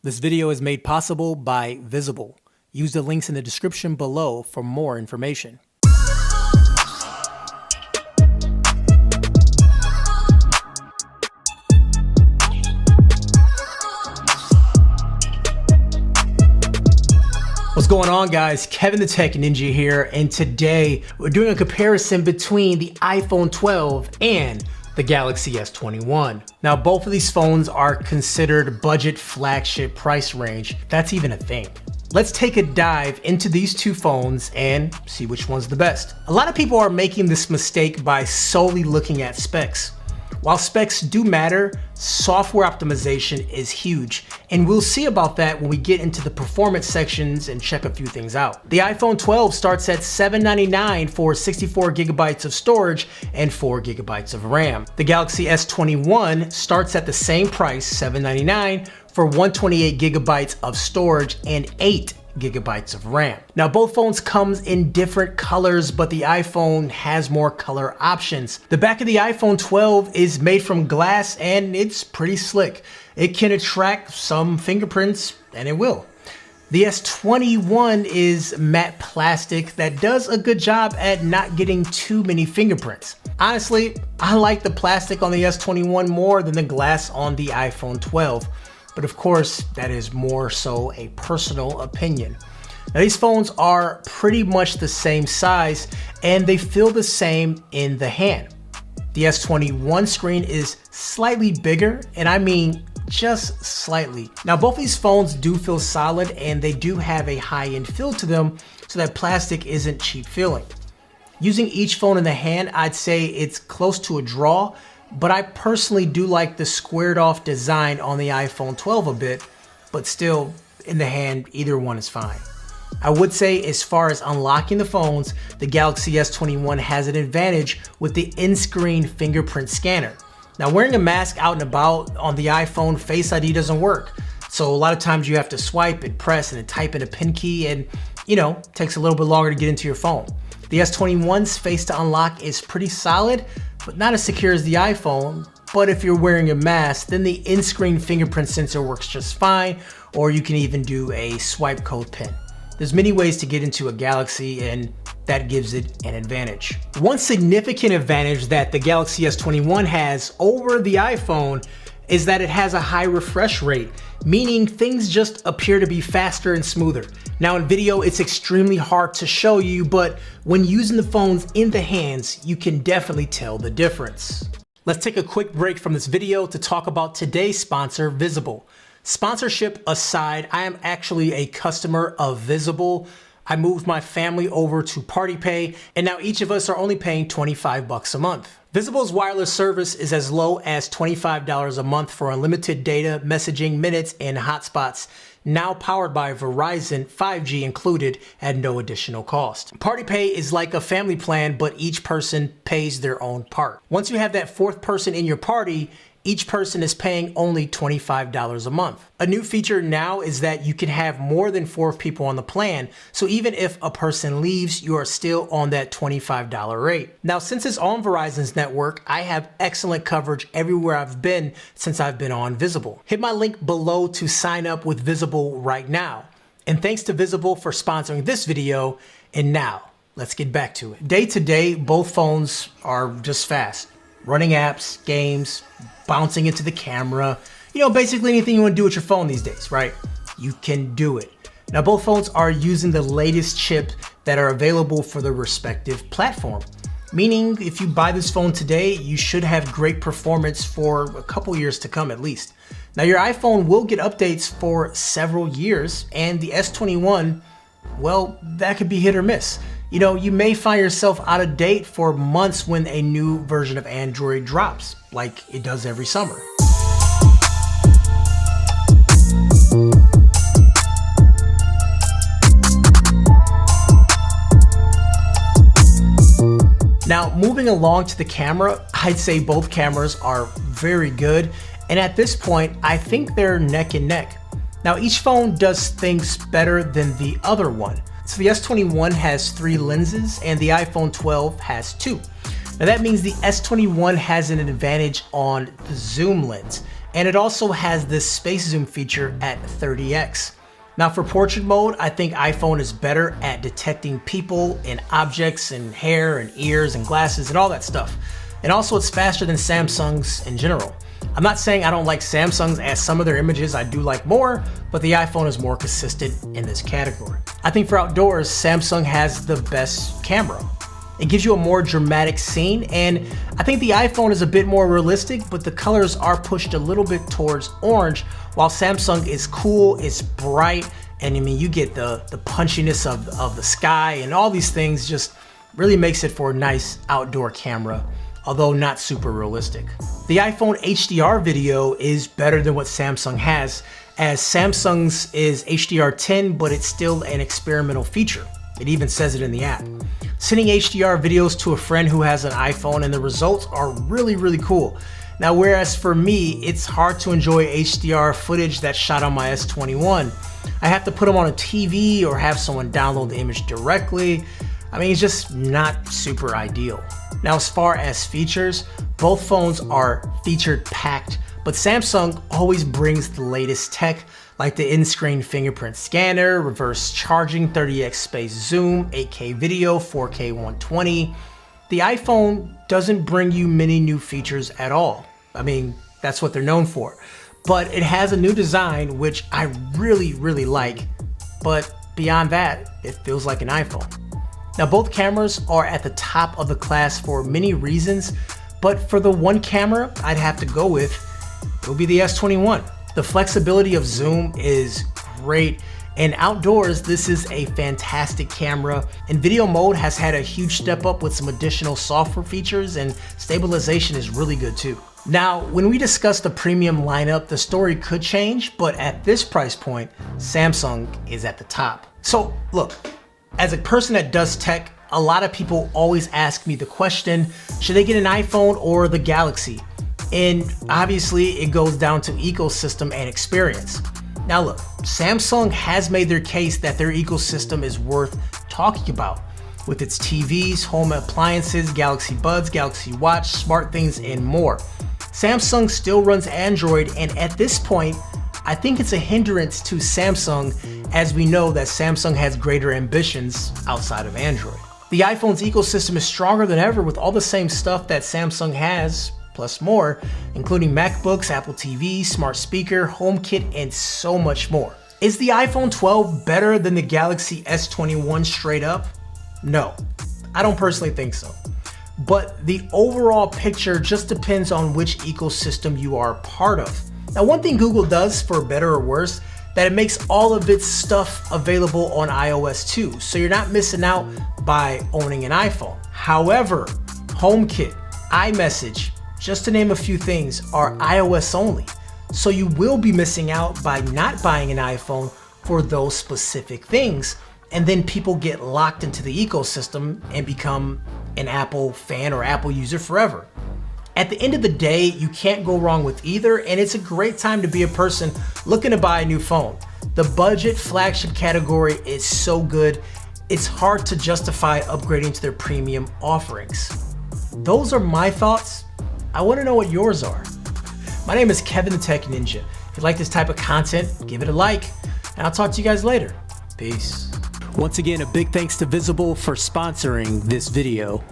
This video is made possible by Visible. Use the links in the description below for more information. What's going on, guys? Kevin the Tech Ninja here, and today we're doing a comparison between the iPhone 12 and the Galaxy S21. Now, both of these phones are considered budget flagship price range. That's even a thing. Let's take a dive into these two phones and see which one's the best. A lot of people are making this mistake by solely looking at specs. While specs do matter, software optimization is huge, and we'll see about that when we get into the performance sections and check a few things out. The iPhone 12 starts at $799 for 64 gigabytes of storage and 4 gigabytes of RAM. The Galaxy S21 starts at the same price, $799, for 128 gigabytes of storage and 8 gigabytes of RAM. Now, both phones comes in different colors, but the iPhone has more color options. The back of the iPhone 12 is made from glass and it's pretty slick. It can attract some fingerprints, and it will. The S21 is matte plastic that does a good job at not getting too many fingerprints. Honestly, I like the plastic on the S21 more than the glass on the iPhone 12. But of course, that is more so a personal opinion. Now, these phones are pretty much the same size and they feel the same in the hand. The S21 screen is slightly bigger, and I mean just slightly. Now, both these phones do feel solid and they do have a high-end feel to them, so that plastic isn't cheap feeling. Using each phone in the hand, I'd say it's close to a draw, but I personally do like the squared off design on the iPhone 12 a bit, but still, in the hand, either one is fine. I would say, as far as unlocking the phones, the Galaxy S21 has an advantage with the in-screen fingerprint scanner. Now, wearing a mask out and about on the iPhone, Face ID doesn't work. So a lot of times you have to swipe and press and then type in a PIN key, and it takes a little bit longer to get into your phone. The S21's face to unlock is pretty solid, but not as secure as the iPhone. But if you're wearing a mask, then the in-screen fingerprint sensor works just fine, or you can even do a swipe code PIN. There's many ways to get into a Galaxy, and that gives it an advantage. One significant advantage that the Galaxy S21 has over the iPhone is that it has a high refresh rate, meaning things just appear to be faster and smoother. Now, in video, it's extremely hard to show you, but when using the phones in the hands, you can definitely tell the difference. Let's take a quick break from this video to talk about today's sponsor, Visible. Sponsorship aside, I am actually a customer of Visible. I moved my family over to PartyPay, and now each of us are only paying $25 a month. Visible's wireless service is as low as $25 a month for unlimited data, messaging, minutes, and hotspots. Now powered by Verizon, 5G included at no additional cost. PartyPay is like a family plan, but each person pays their own part. Once you have that fourth person in your party, each person is paying only $25 a month. A new feature now is that you can have more than 4 people on the plan, so even if a person leaves, you are still on that $25 rate. Now, since it's on Verizon's network, I have excellent coverage everywhere I've been since I've been on Visible. Hit my link below to sign up with Visible right now. And thanks to Visible for sponsoring this video, and now, let's get back to it. Day to day, both phones are just fast. Running apps, games, bouncing into the camera, basically anything you want to do with your phone these days, right? You can do it. Now, both phones are using the latest chips that are available for the respective platform. Meaning, if you buy this phone today, you should have great performance for a couple years to come at least. Now, your iPhone will get updates for several years, and the S21, well, that could be hit or miss. You may find yourself out of date for months when a new version of Android drops, like it does every summer. Now, moving along to the camera, I'd say both cameras are very good, and at this point, I think they're neck and neck. Now, each phone does things better than the other one. So the S21 has 3 lenses and the iPhone 12 has 2. Now that means the S21 has an advantage on the zoom lens, And it also has this space zoom feature at 30x. Now for portrait mode, I think iPhone is better at detecting people and objects and hair and ears and glasses and all that stuff. And also it's faster than Samsung's in general. I'm not saying I don't like Samsung's, as some of their images I do like more, but the iPhone is more consistent in this category. I think for outdoors, Samsung has the best camera. It gives you a more dramatic scene, and I think the iPhone is a bit more realistic, but the colors are pushed a little bit towards orange, while Samsung is cool, it's bright, and I mean, you get the punchiness of the sky, and all these things just really makes it for a nice outdoor camera, although not super realistic. The iPhone HDR video is better than what Samsung has, as Samsung's is HDR10, but it's still an experimental feature. It even says it in the app. Sending HDR videos to a friend who has an iPhone and the results are really, really cool. Now, whereas for me, it's hard to enjoy HDR footage that's shot on my S21. I have to put them on a TV or have someone download the image directly. I mean, it's just not super ideal. Now, as far as features, both phones are featured packed, but Samsung always brings the latest tech, like the in-screen fingerprint scanner, reverse charging, 30x space zoom, 8K video, 4K 120. The iPhone doesn't bring you many new features at all. I mean, that's what they're known for. But it has a new design, which I really, really like. But beyond that, it feels like an iPhone. Now, both cameras are at the top of the class for many reasons, but for the one camera I'd have to go with, it would be the S21. The flexibility of zoom is great, and outdoors, this is a fantastic camera. And video mode has had a huge step up with some additional software features, and stabilization is really good too. Now, when we discuss the premium lineup, the story could change, but at this price point, Samsung is at the top. So look, as a person that does tech, a lot of people always ask me the question, should they get an iPhone or the Galaxy? And obviously it goes down to ecosystem and experience. Now look, Samsung has made their case that their ecosystem is worth talking about, with its TVs, home appliances, Galaxy Buds, Galaxy Watch, SmartThings, and more. Samsung still runs Android, and at this point, I think it's a hindrance to Samsung, as we know that Samsung has greater ambitions outside of Android. The iPhone's ecosystem is stronger than ever with all the same stuff that Samsung has, plus more, including MacBooks, Apple TV, smart speaker, HomeKit, and so much more. Is the iPhone 12 better than the Galaxy S21 straight up? No, I don't personally think so. But the overall picture just depends on which ecosystem you are a part of. Now, one thing Google does, for better or worse, that it makes all of its stuff available on iOS too, so you're not missing out by owning an iPhone. However, HomeKit, iMessage, just to name a few things, are iOS only. So you will be missing out by not buying an iPhone for those specific things. And then people get locked into the ecosystem and become an Apple fan or Apple user forever. At the end of the day, you can't go wrong with either, and it's a great time to be a person looking to buy a new phone. The budget flagship category is so good, it's hard to justify upgrading to their premium offerings. Those are my thoughts. I want to know what yours are. My name is Kevin the Tech Ninja. If you like this type of content, give it a like, and I'll talk to you guys later. Peace. Once again, a big thanks to Visible for sponsoring this video.